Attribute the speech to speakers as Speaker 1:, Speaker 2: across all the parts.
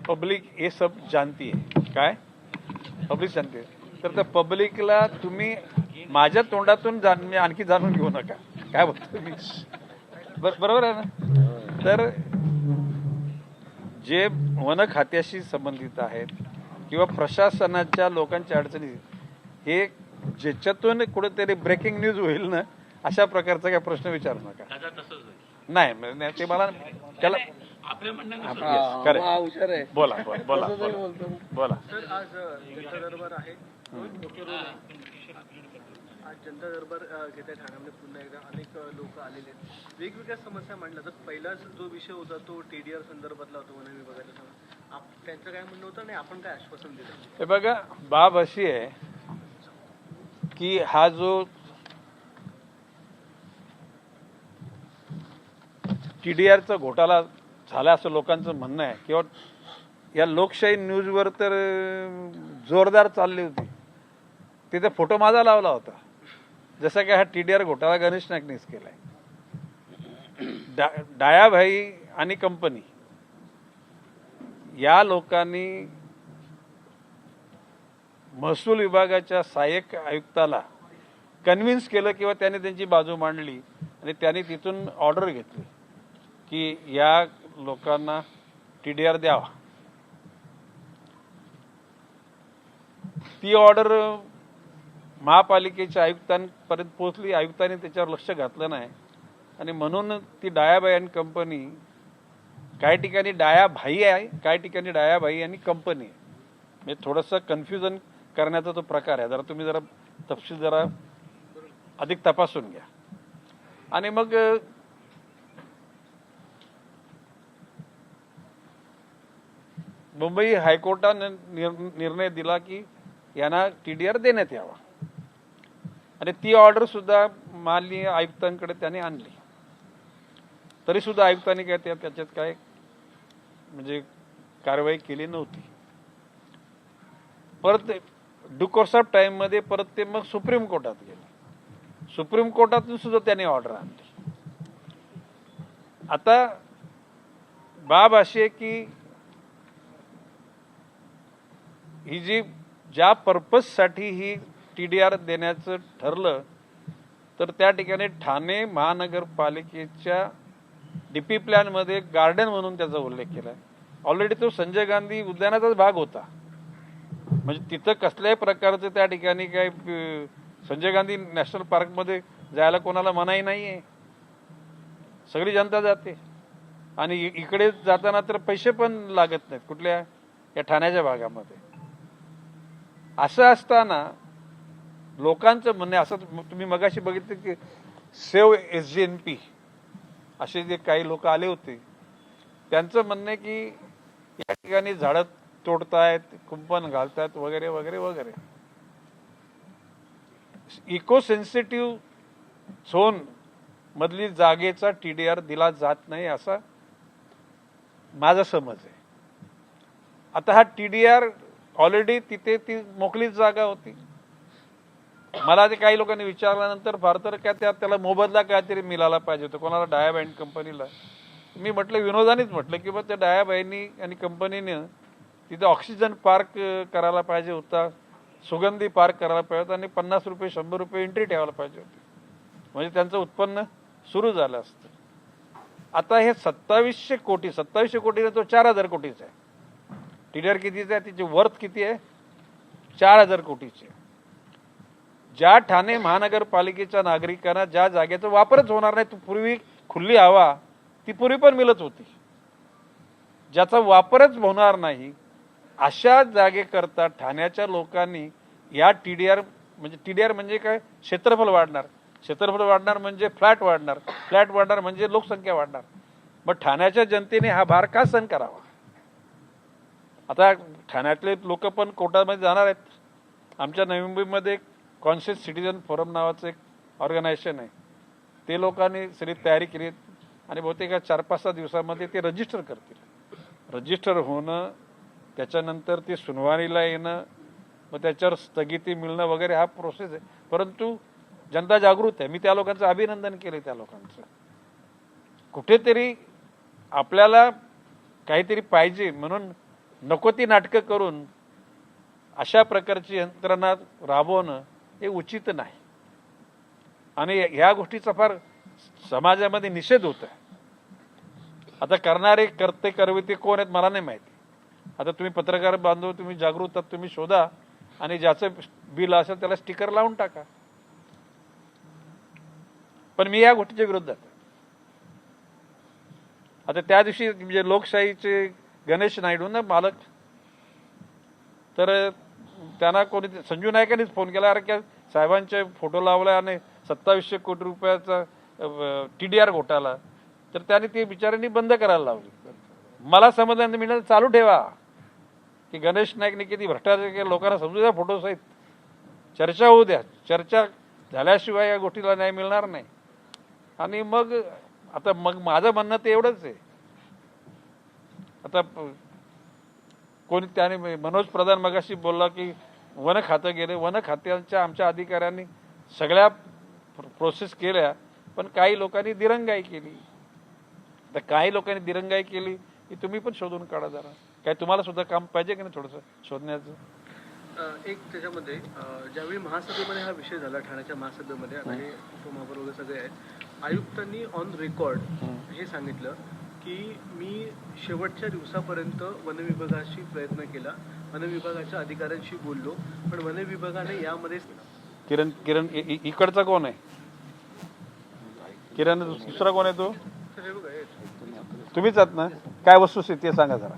Speaker 1: Public ये सब जानती है, काय पब्लिक जानते, तर त्या पब्लिकला तुम्ही माझ्या तोंडातून आणखी जाणून घेऊ नका, काय बोलतो मी, बरोबर आहे ना. तर जे वन खात्याशी संबंधित आहेत किंवा प्रशासनाच्या लोकांच्या अडचणी, हे ज्याच्यातून कुठेतरी ब्रेकिंग न्यूज होईल ना, अशा प्रकारचा काय प्रश्न विचारू नका. नाही ते मला त्याला बोला बोला बोला.
Speaker 2: आज जनता दरबार आहे, आज जनता दरबार घेत आहे ठाण्यामध्ये. पुन्हा एकदा अनेक लोक आलेले आहेत, वेगवेगळ्या समस्या मांडल्या. तर पहिलाच जो विषय होता तो TDR संदर्भातला होता, वन विभागाचा. त्यांचं काय म्हणणं होतं आणि आपण काय आश्वासन दिलं?
Speaker 1: हे बघा, बाब अशी आहे की हा जो TDRचा घोटाळा झाला असं लोकांचं म्हणणं आहे, किंवा या लोकशाही न्यूजवर तर जोरदार चालली होती. तिथे फोटो माझा लावला होता, जसं की हा TDR घोटाळा गणेश नाईकनेच केलाय. डायाभाई आणि कंपनी या लोकांनी महसूल विभागाच्या सहाय्यक आयुक्ताला कन्व्हिन्स केलं किंवा त्याने त्यांची बाजू मांडली आणि त्यांनी तिथून ऑर्डर घेतली की या लोकांना TDR द्यावा. ती ऑर्डर महापालिकेच्या आयुक्तांपर्यंत पोहोचली. आयुक्तांनी त्याच्यावर लक्ष घातलं नाही आणि म्हणून ती डायाबाई आणि कंपनी, काही ठिकाणी डायाभाई आहे, काही ठिकाणी डायाभाई आणि कंपनी आहे. म्हणजे थोडंसं कन्फ्युजन करण्याचा तो प्रकार आहे. जरा तुम्ही जरा तपशील जरा अधिक तपासून घ्या. आणि मग मुंबई हायकोर्टाने निर्णय दिला की यांना TDR देण्यात यावा आणि ती ऑर्डर सुद्धा माननीय आयुक्तांकडे त्याने आणली. तरी सुद्धा आयुक्तांनी काय त्याच्यात काय म्हणजे कारवाई केली नव्हती. परत ड्यू कोर्स ऑफ टाइम मध्ये परत ते मग सुप्रीम कोर्टात गेले. सुप्रीम कोर्टातून सुद्धा त्याने ऑर्डर आणली. आता बाब अशी आहे की ही जी ज्या पर्पजसाठी ही TDR देण्याचं ठरलं, तर त्या ठिकाणी ठाणे महानगरपालिकेच्या DP प्लॅनमध्ये गार्डन म्हणून त्याचा उल्लेख केला. ऑलरेडी तो संजय गांधी उद्यानाचाच भाग होता. म्हणजे तिथं कसल्याही प्रकारचं त्या ठिकाणी काय संजय गांधी नॅशनल पार्कमध्ये जायला कोणाला मनाई नाहीये, सगळी जनता जाते. आणि इकडे जाताना तर पैसे पण लागत नाहीत कुठल्या या ठाण्याच्या भागामध्ये. असं असताना लोकांचं म्हणणे असं, तुम्ही मगाशी बघितलं की सेव्ह SGNP असे जे काही लोक आले होते, त्यांचं म्हणणं आहे की या ठिकाणी झाडं तोडतायत, कुंपण घालतायत वगैरे वगैरे वगैरे. इको सेन्सिटिव्ह झोन मधली जागेचा TDR दिला जात नाही असा माझा समज आहे. आता हा TDR ऑलरेडी तिथे ती मोकळीच जागा होती. मला ते काही लोकांनी विचारल्यानंतर फार तर काय त्याला मोबदला काहीतरी मिळाला पाहिजे होता कोणाला, डायाबाई कंपनीला. मी म्हटलं, विनोदानेच म्हटलं की बा त्या डायाबाईंनी आणि कंपनीने तिथे ऑक्सिजन पार्क करायला पाहिजे होता, सुगंधी पार्क करायला पाहिजे होता आणि 50 रुपये 100 रुपये एंट्री ठेवायला पाहिजे होती, म्हणजे त्यांचं उत्पन्न सुरू झालं असतं. आता हे 2700 कोटी, 2700 कोटी तो 4000 कोटीचा आहे. TDR कितीचा आहे, तिची वर्थ किती आहे, 4000 कोटीची. ज्या ठाणे महानगरपालिकेच्या नागरिकांना ज्या जागेचा वापरच होणार नाही, पूर्वी खुली हवा ती पूर्वी पण मिळत होती, ज्याचा वापरच होणार नाही अशा जागेकरता ठाण्याच्या लोकांनी या TDR म्हणजे काय, क्षेत्रफळ वाढणार, क्षेत्रफळ वाढणार म्हणजे फ्लॅट वाढणार, फ्लॅट वाढणार म्हणजे लोकसंख्या वाढणार. मग ठाण्याच्या जनतेने हा भार का सहन करावा? आता ठाण्यातले लोक पण कोर्टामध्ये जाणार आहेत. आमच्या नवी मुंबईमध्ये कॉन्शियस सिटीजन फोरम नावाचं एक ऑर्गनायझेशन आहे, ते लोकांनी सगळी तयारी केली आणि बहुतेक 4-5 दिवसामध्ये ते रजिस्टर करतील. रजिस्टर होणं, त्याच्यानंतर ते सुनावणीला येणं, मग त्याच्यावर स्थगिती मिळणं वगैरे हा प्रोसेस आहे. परंतु जनता जागृत आहे. मी त्या लोकांचं अभिनंदन केलं. त्या लोकांचं कुठेतरी आपल्याला काहीतरी पाहिजे म्हणून नको ती नाटकं करून अशा प्रकारची यंत्रणा राबवणं हे उचित नाही आणि ह्या गोष्टीचा फार समाजामध्ये निषेध होत आहे. आता करणारे करते करविते कोण आहेत मला नाही माहिती. आता तुम्ही पत्रकार बांधव, तुम्ही जागृत आहात, तुम्ही शोधा आणि ज्याचं बिल असेल त्याला स्टिकर लावून टाका. पण मी या गोष्टीच्या विरोधात आहे. आता त्या दिवशी म्हणजे लोकशाहीचे गणेश नायडू ना मालक, तर त्यांना कोणी संजू नायकांनीच फोन केला, अरे क्या साहेबांचे फोटो लावला आणि 2700 कोटी रुपयाचा TDR घोटाळा, तर त्याने ते बिचाऱ्यांनी बंद करायला लावली. मला समजलं मी चालू ठेवा की गणेश नाईकने किती भ्रष्टाचार केला, लोकांना समजू द्या, फोटो सहित चर्चा होऊ द्या. चर्चा झाल्याशिवाय या गोष्टीला न्याय मिळणार नाही. आणि मग आता मग माझं म्हणणं ते एवढंच आहे. आता कोणी त्याने मनोज प्रधान मगाशी बोलला की वन खातं गेले. वन खात्याच्या आमच्या अधिकाऱ्यांनी सगळ्या प्रोसेस केल्या, पण काही लोकांनी दिरंगाई केली. तर काही लोकांनी दिरंगाई केली की तुम्ही पण शोधून काढा जरा. काय तुम्हाला सुद्धा काम पाहिजे की नाही थोडंसं शोधण्याचं.
Speaker 2: एक त्याच्यामध्ये ज्यावेळी महासभेमध्ये हा विषय झाला, ठाण्याच्या महासभेमध्ये, आता हे उपमहापौर वगैरे सगळे आहेत, आयुक्तांनी ऑन रेकॉर्ड हे सांगितलं की मी शेवटच्या दिवसापर्यंत वनविभागाशी प्रयत्न केला, वनविभागाच्या अधिकाऱ्यांशी बोललो, पण वनविभागाने यामध्ये
Speaker 1: किरण इकडचा कोण आहे? किरण दुसरा कोण आहे तो? तुम्हीच आहात ना? काय वस्तुस्थिती आहे सांगा जरा.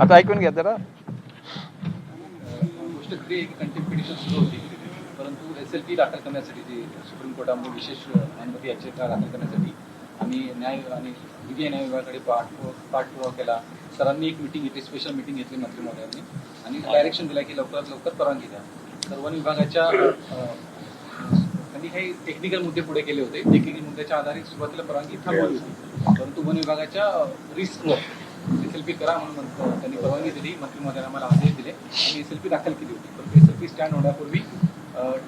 Speaker 1: आता ऐकून घ्या जरा.
Speaker 3: गोष्ट खरी आहे की कंटेम्प्ट पिटिशन सुरू होती, परंतु SLP दाखल करण्यासाठी जी सुप्रीम कोर्टामध्ये विशेष अनुमती याचिका दाखल करण्यासाठी आम्ही न्याय आणि विधी न्याय विभागाकडे पाठपुरावा केला. सरांनी एक मिटिंग घेतली, स्पेशल मिटिंग घेतली मंत्री महोदयांनी आणि डायरेक्शन दिला की लवकरात लवकर परवानगी द्या. तर वन विभागाच्या त्यांनी काही टेक्निकल मुद्दे पुढे केले होते. टेक्निकल मुद्द्याच्या आधारे सुरुवातीला परवानगी थांबवली होती, परंतु वन विभागाच्या रिस्कवर SLP करा म्हणून त्यांनी परवानगी दिली. मंत्री महोदयांना आम्हाला आदेश दिले आणि SLP दाखल केली होती. परंतु SLP स्टँड होण्यापूर्वी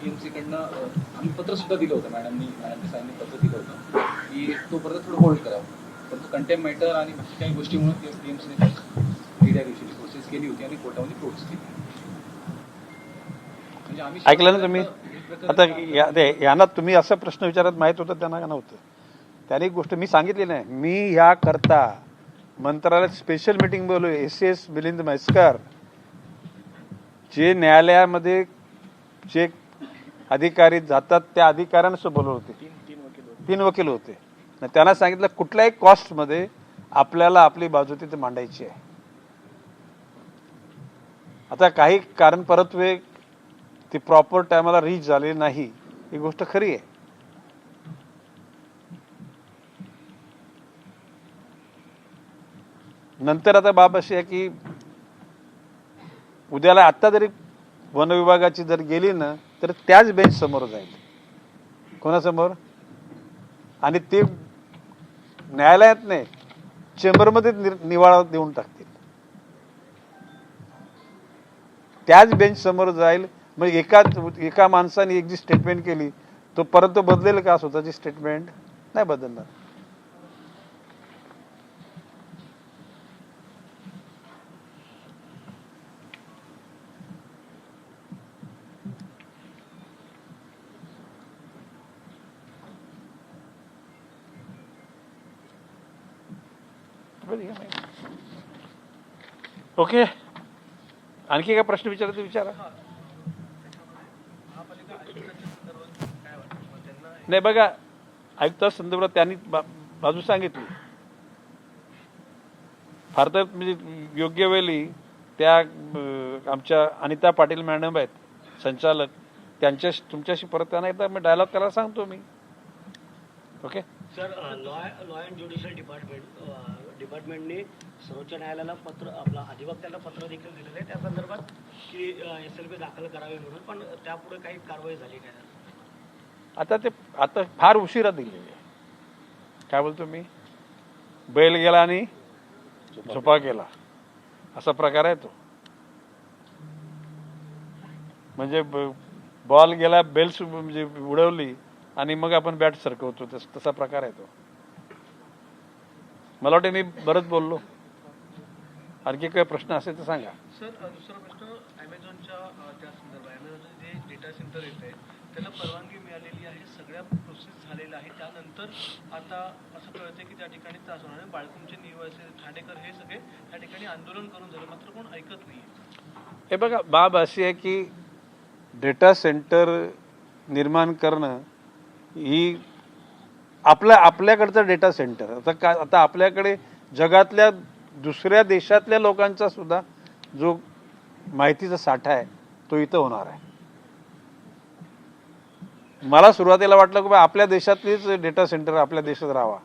Speaker 3: TMC कडनं आम्ही पत्र सुद्धा दिलं होतं. मॅडम साहेबांनी पत्र दिलं होतं की तोपर्यंत थोडं होल्ड करावं. परंतु कंटेम्प्ट मॅटर आणि बाकी काही गोष्टीमुळे TMCने त्या दिवशी प्रोसेस केली होती आणि कोर्टामध्ये प्रोसेस केली. म्हणजे आम्ही
Speaker 1: ऐकलं ना तुम्ही. आता यांना तुम्ही असा प्रश्न विचारत माहित होतं, त्यांना नव्हतं. त्याने एक गोष्ट मी सांगितली नाही. मी या करता मंत्रालयात स्पेशल मीटिंग बोलवली. SS मिलिंद म्हैसकर जे न्यायालयामध्ये जे अधिकारी जातात त्या अधिकाऱ्यांसोबत बोलवले होते. तीन वकील होते. त्यांना सांगितलं कुठल्याही कॉस्टमध्ये आपल्याला आपली बाजू तिथे मांडायची आहे. आता काही कारण परत्वे ती प्रॉपर टायमाला रीच झाली नाही, ही गोष्ट खरी आहे. नंतर आता बाब अशी आहे की उद्याला आत्ता जरी वन विभागाची जर गेली ना तर त्याच बेंच समोर जाईल. कोणासमोर? आणि ते न्यायालयात नाही, चेंबरमध्ये निवाळा देऊन टाकतील. त्याच बेंच समोर जाईल. मग एका माणसाने एक जी स्टेटमेंट केली तो परत बदलेल का स्वतःची स्टेटमेंट? नाही बदलणार. ओके, आणखी काय प्रश्न विचारायचं विचारा. नाही बघा, आयुक्त संदर्भात त्यांनी बाजू सांगितली. फार तर म्हणजे योग्य वेळी त्या आमच्या अनिता पाटील मॅडम आहेत संचालक, तुमच्याशी परत त्यांना एकदा मी डायलॉग करायला सांगतो मी. Okay
Speaker 4: sir, law and judicial डिपार्टमेंटने सर्वोच्च न्यायालयाला पत्र, आपला अधिवक्त्याला पत्र देखील दिलेलं आहे त्या संदर्भात की SLP दाखल करावे म्हणून, पण त्यापुढे काही कारवाई झाली नाही.
Speaker 1: आता फार उशिरा दिलेली आहे. काय बोलतो मी? बैल गेला आणि झोपा गेला असा प्रकार आहे तो. म्हणजे बॉल गेला, बेल्स म्हणजे उडवली आणि मग आपण बॅट सरकवतो, तसा प्रकार आहे तो. मला वाटतं मी बरंच बोललो. आणखी काही प्रश्न असेल तर सांगा.
Speaker 2: सर दुसरा प्रश्न ॲमेझॉनच्या त्या संदर्भात ॲमेझॉनचं जे डेटा सेंटर येत आहे त्याला परवानगी मिळालेली आहे, सगळ्या प्रोसेस झालेल्या आहे, त्यानंतर आता असं कळतं की त्या ठिकाणी त्रास होणार आहे. बाळकुंचे निवासी ठाणेकर हे सगळे त्या ठिकाणी आंदोलन करून झालं, मात्र कोण ऐकत नाही.
Speaker 1: हे बघा, बाब अशी आहे की डेटा सेंटर निर्माण करणं ही आपल्याकडचं डेटा सेंटर आता आपल्याकडे जगातल्या दुसऱ्या देशातल्या लोकांचा सुद्धा जो माहितीचा साठा आहे तो इथं होणार आहे. मला सुरुवातीला वाटलं की आपल्या देशातलीच डेटा सेंटर आपल्या देशात राहावा.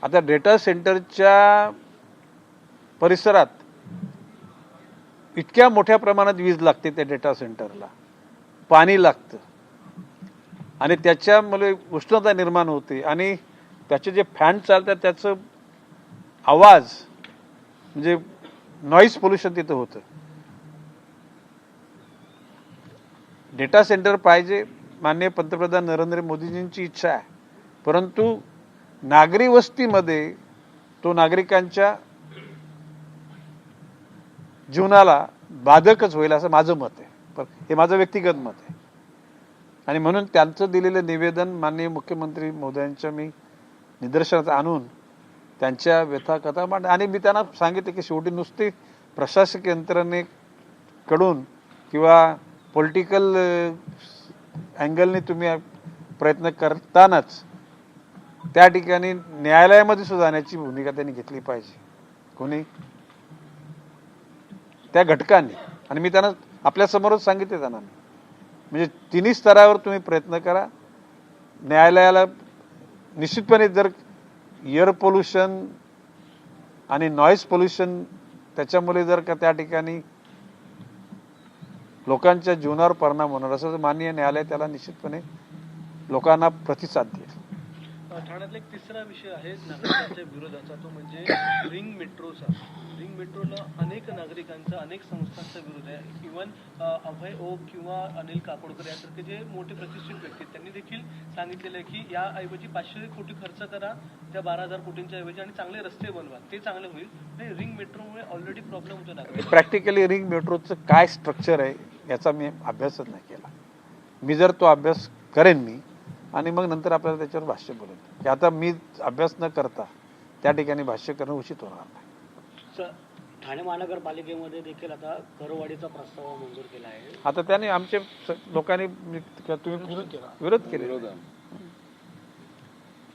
Speaker 1: आता डेटा सेंटरच्या परिसरात इतक्या मोठ्या प्रमाणात वीज लागते त्या डेटा सेंटरला, पाणी लागतं आणि त्याच्यामुळे उष्णता निर्माण होते आणि त्याचे जे फॅन चालतात त्याचं आवाज म्हणजे नॉईज पोल्युशन तिथं होतं. डेटा सेंटर पाहिजे, माननीय पंतप्रधान नरेंद्र मोदीजींची इच्छा आहे, परंतु नागरी वस्तीमध्ये तो नागरिकांच्या जीवनाला बाधकच होईल असं माझं मत आहे. हे माझं व्यक्तिगत मत आहे आणि म्हणून त्यांचं दिलेलं निवेदन माननीय मुख्यमंत्री महोदयांच्या मी निदर्शनात आणून त्यांच्या व्यथाकथा मांड आणि मी त्यांना सांगितले की शेवटी नुसती प्रशासक यंत्रणेकडून किंवा पॉलिटिकल अँगलने तुम्ही प्रयत्न करतानाच त्या ठिकाणी न्यायालयामध्ये सुद्धा जाण्याची भूमिका त्यांनी घेतली पाहिजे, कोणी त्या घटकांनी. आणि मी त्यांना आपल्यासमोरच सांगितले त्यांना, म्हणजे तिन्ही स्तरावर तुम्ही प्रयत्न करा. न्यायालयाला निश्चितपणे जर एअर पोल्युशन आणि नॉईज पोल्युशन त्याच्यामुळे जर का त्या ठिकाणी लोकांच्या जीवनावर परिणाम होणार असेल तर माननीय न्यायालय त्याला निश्चितपणे लोकांना प्रतिसाद देईल.
Speaker 2: ठाण्यातला एक तिसरा विषय आहे नागरिकांच्या विरोधाचा, तो म्हणजे रिंग मेट्रोचा. रिंग मेट्रोला अनेक नागरिकांचा, अनेक संस्थांचा विरोध आहे. इव्हन अभय ओक किंवा अनिल काकोडकर यासारखे जे मोठे प्रतिष्ठित व्यक्ती आहेत त्यांनी देखील सांगितलेलं आहे की याऐवजी 500 कोटी खर्च करा त्या 12,000 कोटींच्या ऐवजी आणि चांगले रस्ते बनवा, ते चांगले होईल. नाही, रिंग मेट्रोमुळे ऑलरेडी प्रॉब्लेम होतो नागरिक.
Speaker 1: प्रॅक्टिकली रिंग मेट्रोचं काय स्ट्रक्चर आहे याचा मी अभ्यासच नाही केला. मी जर तो अभ्यास करेन मी आणि मग नंतर आपल्याला त्याच्यावर भाष्य बोलेन की आता मी अभ्यास न करता त्या ठिकाणी भाष्य करणं उचित होणार नाही.
Speaker 4: ठाणे महानगरपालिकेमध्ये देखील आता करवाढीचा प्रस्ताव मंजूर केला आहे.
Speaker 1: आता त्याने आमच्या लोकांनी तुम्ही विरोध केले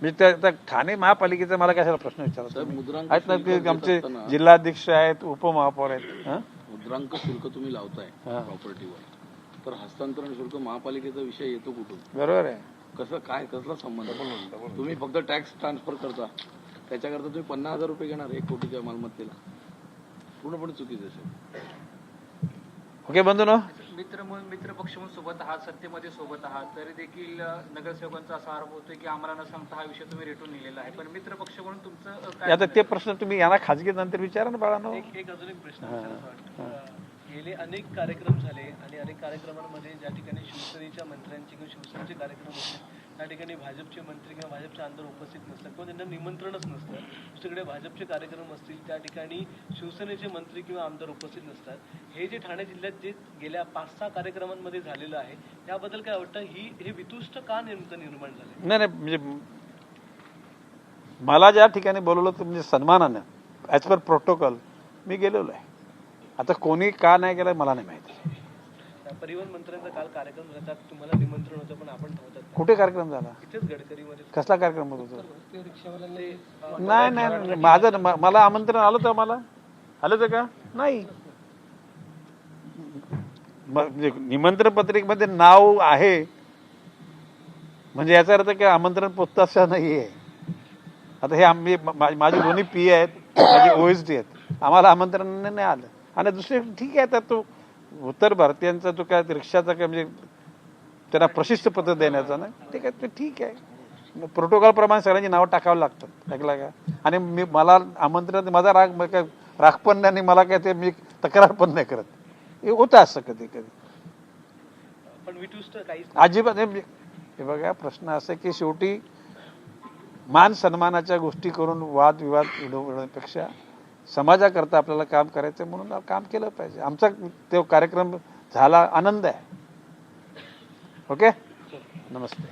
Speaker 1: म्हणजे त्या ठाणे महापालिकेचा मला कशाला प्रश्न विचारला आहेत ना, ते आमचे जिल्हाध्यक्ष आहेत, उपमहापौर आहेत.
Speaker 5: मुद्रांक शुल्क तुम्ही लावताय प्रॉपर्टीवर, तर हस्तांतरण शुल्क महापालिकेचा विषय येतो कुठून?
Speaker 1: बरोबर आहे.
Speaker 5: कसला संबंध? तुम्ही फक्त टॅक्स ट्रान्सफर करता, त्याच्याकरता तुम्ही 50,000 रुपये घेणार 1 कोटीच्या मालमत्तेला, पूर्णपणे चुकीचं असेल.
Speaker 1: ओके बंधूंनो,
Speaker 3: मित्र पक्ष म्हणून सोबत आहात, सत्तेमध्ये सोबत आहात, तरी देखील नगरसेवकांचा असा आरोप होतोय की आम्हाला न सांगता हा विषय तुम्ही रेटून नेलेला आहे. पण मित्र पक्ष म्हणून तुमचं काय?
Speaker 1: आता ते प्रश्न तुम्ही यांना खाजगी नंतर विचारा ना बाळांनो.
Speaker 2: एक अजून एक प्रश्न विचारायचा वाटतो. गेले अनेक कार्यक्रम झाले आणि अनेक कार्यक्रमांमध्ये ज्या ठिकाणी शिवसेनेच्या मंत्र्यांचे किंवा शिवसेनेचे कार्यक्रम होते त्या ठिकाणी भाजपचे मंत्री किंवा भाजपचे आमदार उपस्थित नसतात किंवा त्यांना निमंत्रणच नसतं. दुसरीकडे भाजपचे कार्यक्रम असतील त्या ठिकाणी शिवसेनेचे मंत्री किंवा आमदार उपस्थित नसतात. हे जे ठाणे जिल्ह्यात जे गेल्या 5-6 कार्यक्रमांमध्ये झालेलं आहे त्याबद्दल काय वाटतं? हे वितुष्ट का नेमकं निर्माण झालं?
Speaker 1: नाही म्हणजे मला ज्या ठिकाणी बोलवलं तर म्हणजे सन्मानानं ॲज पर प्रोटोकॉल मी गेलेलो आहे. आता कोणी का नाही गेलं मला नाही माहिती.
Speaker 2: परिवहन मंत्र्यांचा काल कार्यक्रम झाला, त्यात तुम्हाला निमंत्रण होतं पण आपण नव्हतं.
Speaker 1: कुठे कार्यक्रम झाला?
Speaker 2: इथेच गडकरीमध्ये.
Speaker 1: कसला कार्यक्रम होत होता? नाही माझं मला आमंत्रण आलं होतं. मला आलं होतं का? नाही. म्हणजे निमंत्रण पत्रिकेमध्ये नाव आहे म्हणजे याचा अर्थ काय आमंत्रण पोचतं असं नाहीये. आता हे आम्ही माझे दोन्ही पी आहेत, माझे ओएसडी आहेत, आम्हाला आमंत्रण नाही आलं. आणि दुसरे ठीक आहे, तर तो उत्तर भारतीयांचा तो काय रिक्षाचा काय म्हणजे त्यांना प्रशिस्त पद्धत देण्याचा ना, ठीक आहे, ते ठीक आहे. प्रोटोकॉल प्रमाणे सगळ्यांची नावं टाकावं लागतात, ऐकला का? आणि मला आमंत्रण, माझा राग पण नाही आणि मला काय ते मी तक्रार पण नाही करत. हे होतं असं कधी कधी,
Speaker 2: पण वितुष्ट काहीच
Speaker 1: अजिबात. हे बघा, प्रश्न असं की शेवटी मान सन्मानाच्या गोष्टी करून वादविवाद उडवण्यापेक्षा समाजाकरता आपल्याला काम करायचं म्हणून काम केलं पाहिजे. आमचा तो कार्यक्रम झाला, आनंद आहे. ओके, नमस्ते.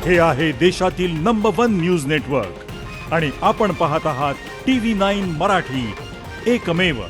Speaker 6: हे आहे देशातील नंबर 1 न्यूज नेटवर्क आणि आपण पाहत आहात TV9 मराठी, एकमेव.